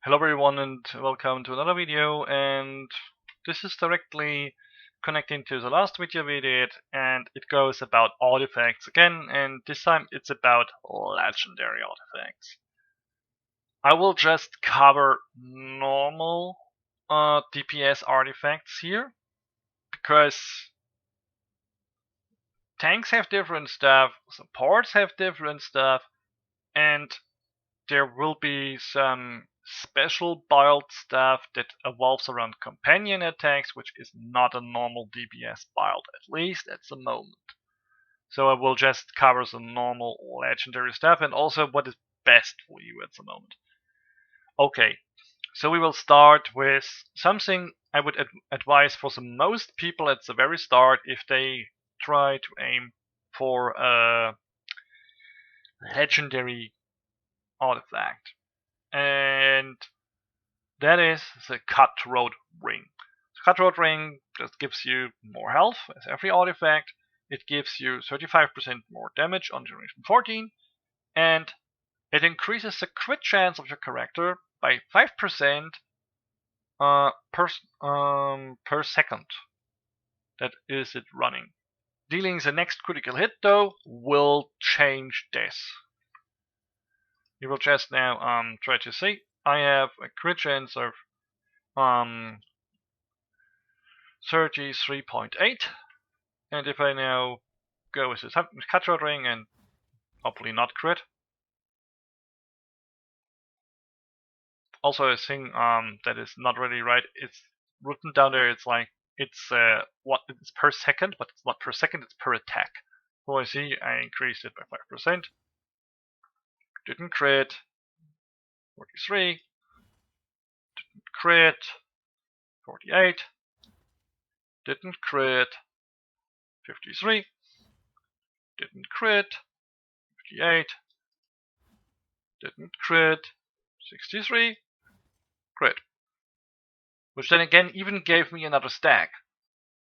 Hello everyone and welcome to another video, and this is directly connecting to the last video we did, and it goes about artifacts again, and this time it's about legendary artifacts. I will just cover normal DPS artifacts here because tanks have different stuff, supports have different stuff, and there will be some special build stuff that evolves around companion attacks, which is not a normal DPS build, at least at the moment. So I will just cover some normal legendary stuff and also what is best for you at the moment. Okay, so we will start with something I would advise for the most people at the very start if they try to aim for a legendary artifact. And that is the cutthroat ring. The cutthroat ring just gives you more health as every artifact. It gives you 35% more damage on generation 14, and it increases the crit chance of your character by 5% per second. That is it running. Dealing the next critical hit though will change this. You will just now try to see. I have a crit chance of 33.8, and if I now go with this cutthroat ring and hopefully not crit. Also a thing that is not really right, it's written down there, it's like it's what it's per second, but it's not per second, it's per attack. So I see I increased it by 5%. Didn't crit. 43. Didn't crit. 48. Didn't crit. 53. Didn't crit. 58. Didn't crit. 63. Crit. Which then again even gave me another stack.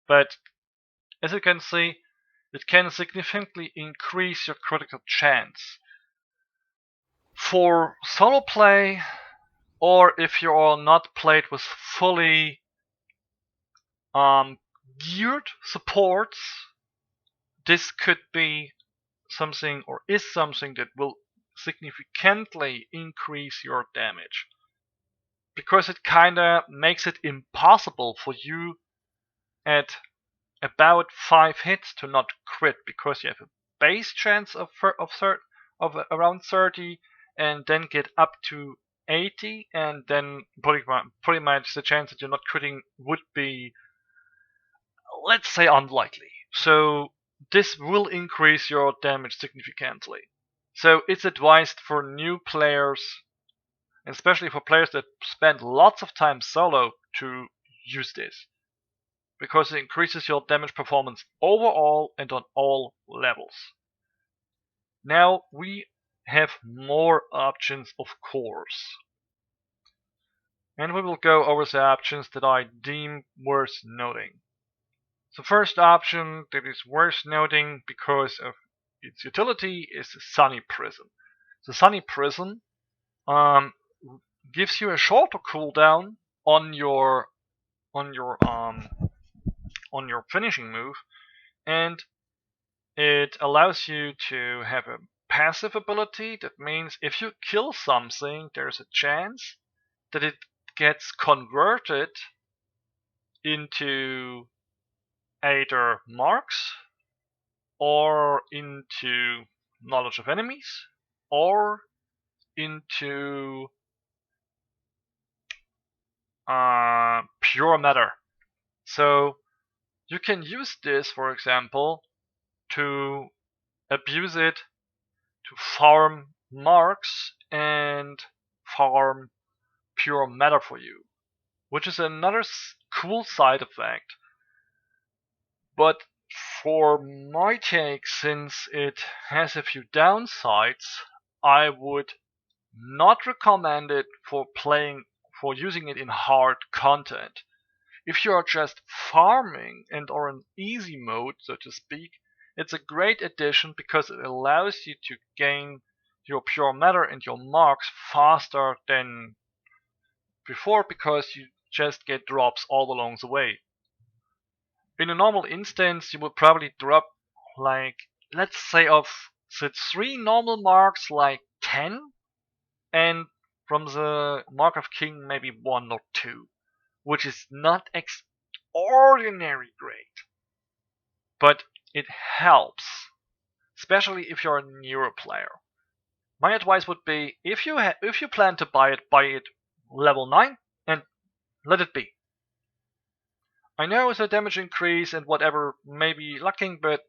But as you can see, it can significantly increase your critical chance. For solo play, or if you are not played with fully geared supports, this could be something, or is something, that will significantly increase your damage. Because it kinda makes it impossible for you at about 5 hits to not crit, because you have a base chance of around 30, and then get up to 80, and then pretty much the chance that you're not critting would be, let's say, unlikely. So this will increase your damage significantly. So it's advised for new players, especially for players that spend lots of time solo, to use this, because it increases your damage performance overall and on all levels. Now we have more options, of course, and we will go over the options that I deem worth noting. The first option that is worth noting because of its utility is the Sunny Prism. The Sunny Prism gives you a shorter cooldown on your finishing move, and it allows you to have a passive ability. That means if you kill something, there's a chance that it gets converted into either marks, or into knowledge of enemies, or into pure matter. So you can use this, for example, to abuse it to farm marks and farm pure matter for you, which is another cool side effect. But for my take, since it has a few downsides, I would not recommend it for using it in hard content. If you are just farming and are in easy mode, so to speak, it's a great addition because it allows you to gain your pure matter and your marks faster than before because you just get drops all along the way. In a normal instance, you would probably drop, like, let's say of the 3 normal marks, like 10, and from the Mark of King maybe 1 or 2, which is not extraordinary great, but it helps, especially if you're a newer player. My advice would be, if you plan to buy it level 9 and let it be. I know the damage increase and whatever may be lacking, but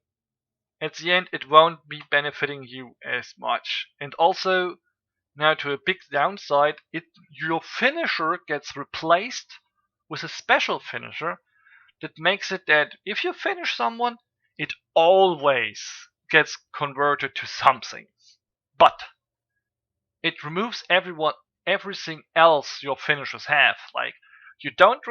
at the end it won't be benefiting you as much. And also, now to a big downside, your finisher gets replaced with a special finisher that makes it that if you finish someone, it always gets converted to something. But it removes everything else your finishers have. Like, you don't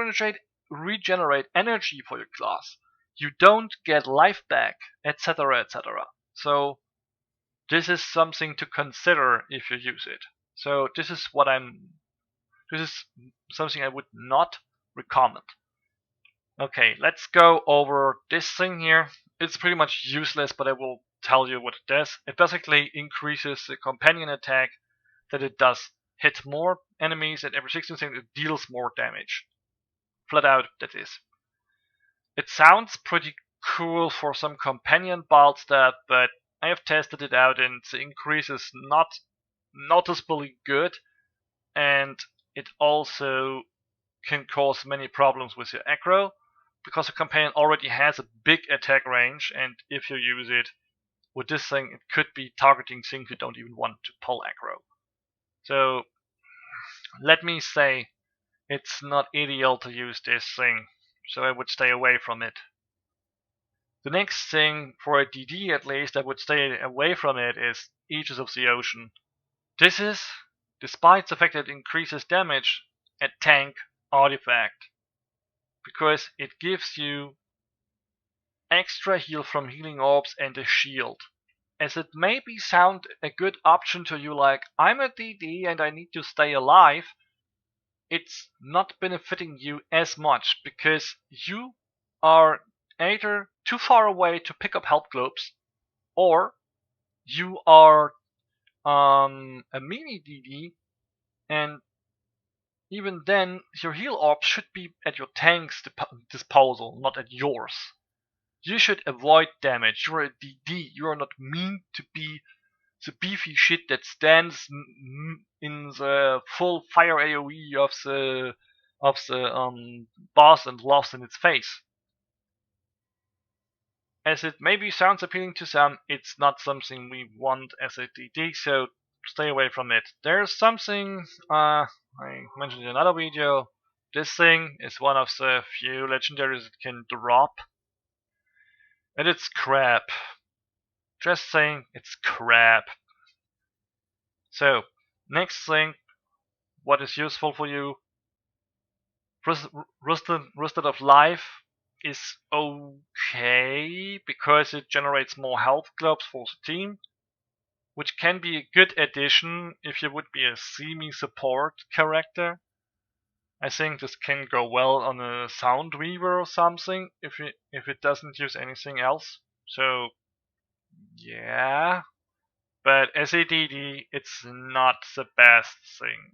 regenerate energy for your class. You don't get life back, etc., etc. So this is something to consider if you use it. So this is something I would not recommend. Okay, let's go over this thing here. It's pretty much useless, but I will tell you what it does. It basically increases the companion attack that it does hit more enemies, and every 16 seconds it deals more damage. Flat out, that is. It sounds pretty cool for some companion build stuff, but I have tested it out and the increase is not noticeably good, and it also can cause many problems with your aggro, because the companion already has a big attack range, and if you use it with this thing, it could be targeting things you don't even want to pull aggro. So let me say, it's not ideal to use this thing, so I would stay away from it. The next thing, for a DD at least, I would stay away from it, is Aegis of the Ocean. This is, despite the fact that it increases damage, a tank artifact, because it gives you extra heal from healing orbs and a shield. As it maybe sound a good option to you, like, I'm a DD and I need to stay alive, it's not benefiting you as much, because you are either too far away to pick up health globes, or you are a mini DD, and even then your heal orbs should be at your tank's disposal, not at yours. You should avoid damage. You're a DD. You are not meant to be the beefy shit that stands in the full fire AoE of the boss and laughs in its face. As it maybe sounds appealing to some, it's not something we want as a DD, so stay away from it. There's something I mentioned in another video. This thing is one of the few legendaries it can drop, and it's crap. Just saying, it's crap. So, next thing, what is useful for you? Rusted of Life is okay, because it generates more health globes for the team, which can be a good addition if you would be a semi-support character. I think this can go well on a Sound Weaver or something, if it doesn't use anything else. So, yeah. But as a DD, it's not the best thing.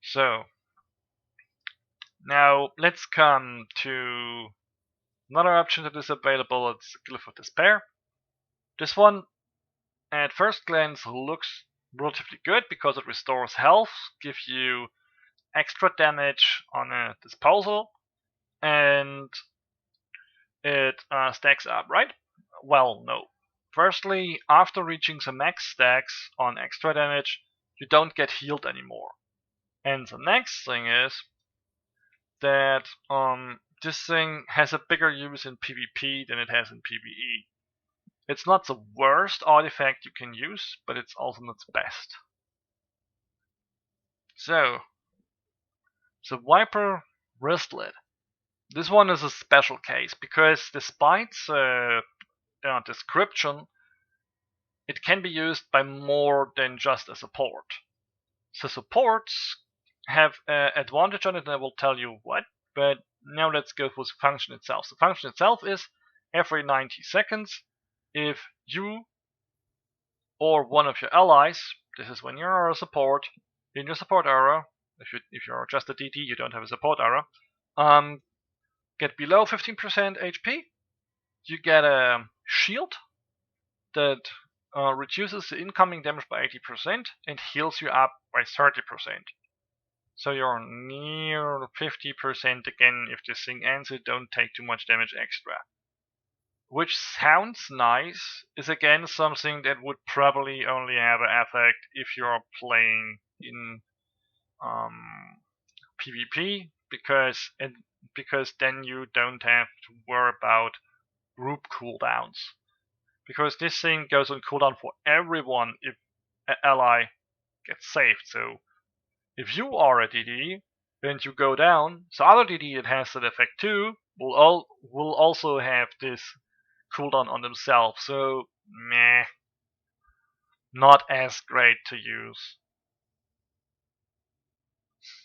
So, now let's come to another option that is available. It's Glyph of Despair. This one, at first glance, looks relatively good because it restores health, gives you extra damage on a disposal, and it stacks up, right? Well, no. Firstly, after reaching the max stacks on extra damage, you don't get healed anymore. And the next thing is that this thing has a bigger use in PvP than it has in PvE. It's not the worst artifact you can use, but it's also not the best. So, the Viper wristlet. This one is a special case, because despite the description, it can be used by more than just a support. The supports have an advantage on it, and I will tell you what. But now let's go with the function itself. The function itself is every 90 seconds, if you or one of your allies, this is when you're a support, in your support area, if you're just a DD, you don't have a support area, get below 15% HP, you get a shield that reduces the incoming damage by 80% and heals you up by 30%. So you're near 50% again if this thing ends, you don't take too much damage extra. Which sounds nice, is again something that would probably only have an effect if you're playing in PvP, because then you don't have to worry about group cooldowns. Because this thing goes on cooldown for everyone if an ally gets saved. So if you are a DD and you go down, the other DD that has that effect too will also have this cooldown on themselves. So meh, not as great to use.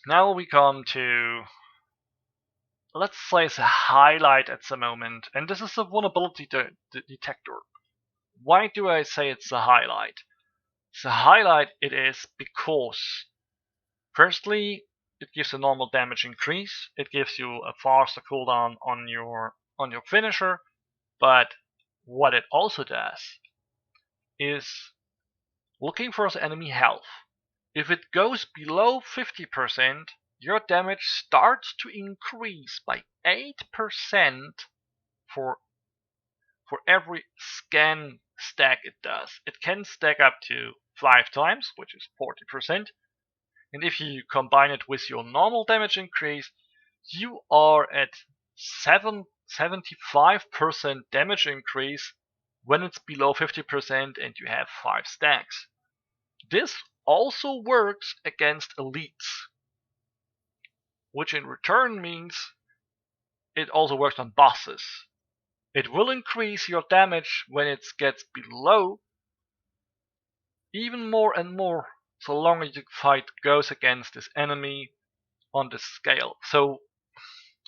Now we come to, let's say, the highlight at the moment, and this is the vulnerability detector. Why do I say it's the highlight? The highlight it is because, firstly, it gives a normal damage increase. It gives you a faster cooldown on your finisher. But what it also does is looking for the enemy health. If it goes below 50%, your damage starts to increase by 8% for every scan stack it does. It can stack up to 5 times, which is 40%. And if you combine it with your normal damage increase, you are at 75% damage increase when it's below 50% and you have 5 stacks. This also works against elites, which in return means it also works on bosses. It will increase your damage when it gets below even more and more so long as the fight goes against this enemy on this scale. So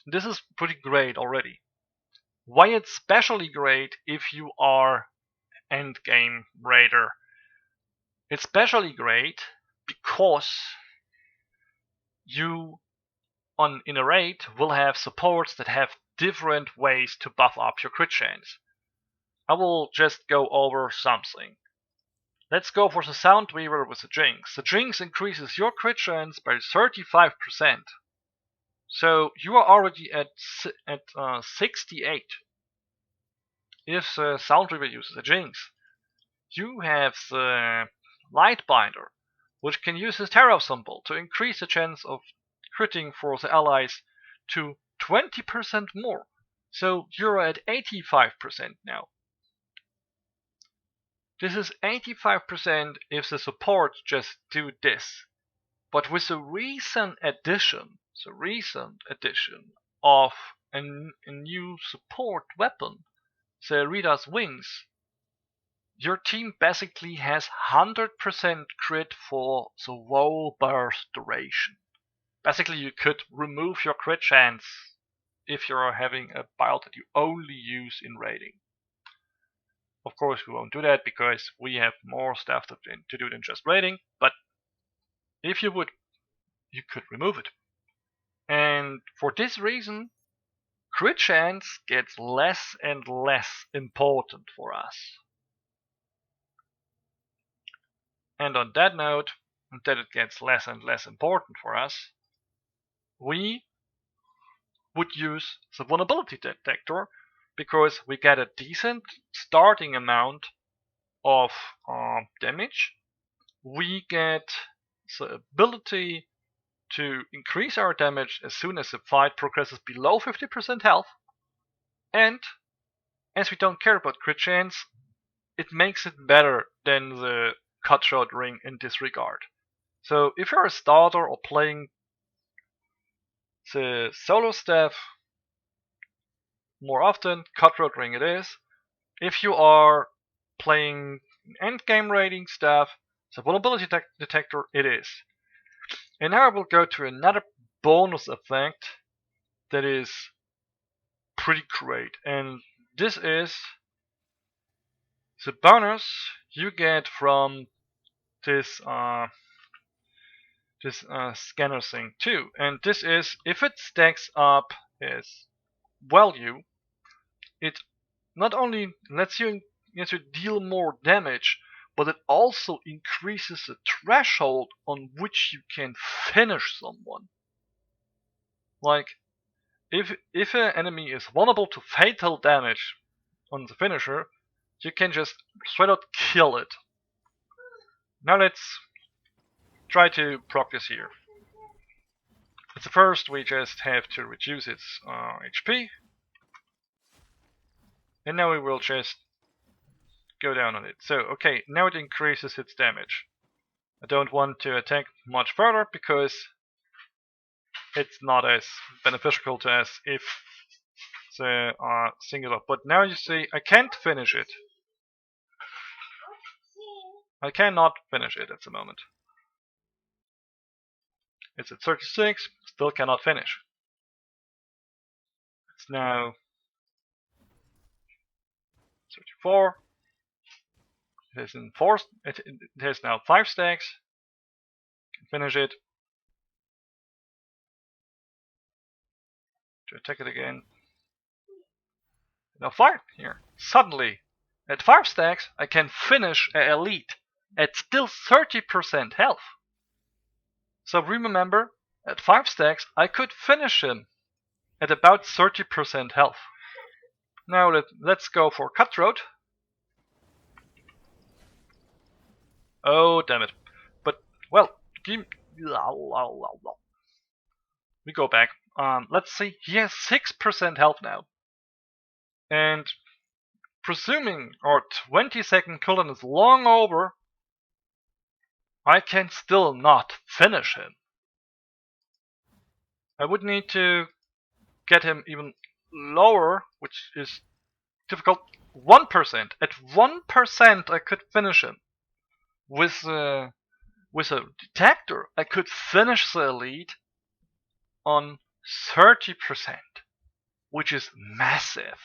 this is pretty great already. Why it's especially great if you are endgame raider. It's especially great because you in a raid will have supports that have different ways to buff up your crit chance. I will just go over something. Let's go for the Sound Weaver with the Jinx. The Jinx increases your crit chance by 35%. So you are already at 68. If the Sound Weaver uses a Jinx, you have the Lightbinder, which can use his Tarot symbol to increase the chance of critting for the allies to 20% more. So you're at 85% now. This is 85% if the support just do this. But with the recent addition of a new support weapon, the Rita's Wings, your team basically has 100% crit for the whole burst duration. Basically, you could remove your crit chance if you're having a build that you only use in raiding. Of course, we won't do that because we have more stuff to do than just raiding, but if you would, you could remove it. And for this reason, crit chance gets less and less important for us. And on that note, that it gets less and less important for us, we would use the vulnerability detector because we get a decent starting amount of damage. We get the ability to increase our damage as soon as the fight progresses below 50% health, and as we don't care about crit chance, it makes it better than the cutthroat ring in this regard. So if you're a starter or playing the solo staff more often, cutthroat ring it is. If you are playing endgame raiding stuff, the vulnerability detector it is. And now I will go to another bonus effect that is pretty great. And this is the bonus you get from this scanner thing too. And this is, if it stacks up as value, it not only lets you deal more damage, but it also increases the threshold on which you can finish someone. Like, if an enemy is vulnerable to fatal damage on the finisher, you can just straight out kill it. Now let's try to proc this here. At the first, we just have to reduce its HP. And now we will just go down on it. So, okay, now it increases its damage. I don't want to attack much further because it's not as beneficial to us if the singular. But now you see, I can't finish it. I cannot finish it at the moment. It's at 36, still cannot finish. It's now 34. It is enforced. It has now 5 stacks. Can finish it. To attack it again. Now 5 here. Suddenly, at 5 stacks, I can finish an elite at still 30% health. So remember, at 5 stacks, I could finish him at about 30% health. Now let's go for cutthroat. Oh, damn it. But, well, we go back. Let's see, he has 6% health now. And presuming our 20-second cooldown is long over, I can still not finish him. I would need to get him even lower, which is difficult. 1%. At 1% I could finish him. With a detector, I could finish the elite on 30%, which is massive.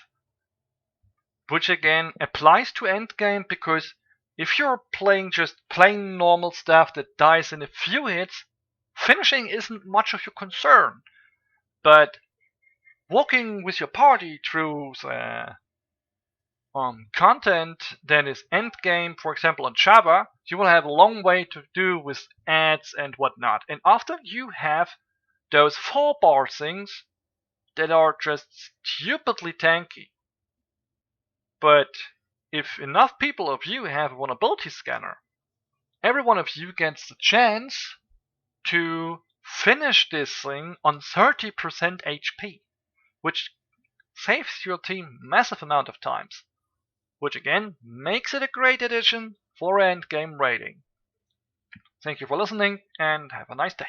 Which again applies to endgame, because if you're playing just plain normal stuff that dies in a few hits, finishing isn't much of your concern. But walking with your party through the content that is endgame, for example on Java, you will have a long way to do with ads and whatnot. And often you have those 4-bar things that are just stupidly tanky. But if enough people of you have a vulnerability scanner, every one of you gets the chance to finish this thing on 30% HP, which saves your team massive amount of times, which again makes it a great addition for endgame raiding. Thank you for listening and have a nice day.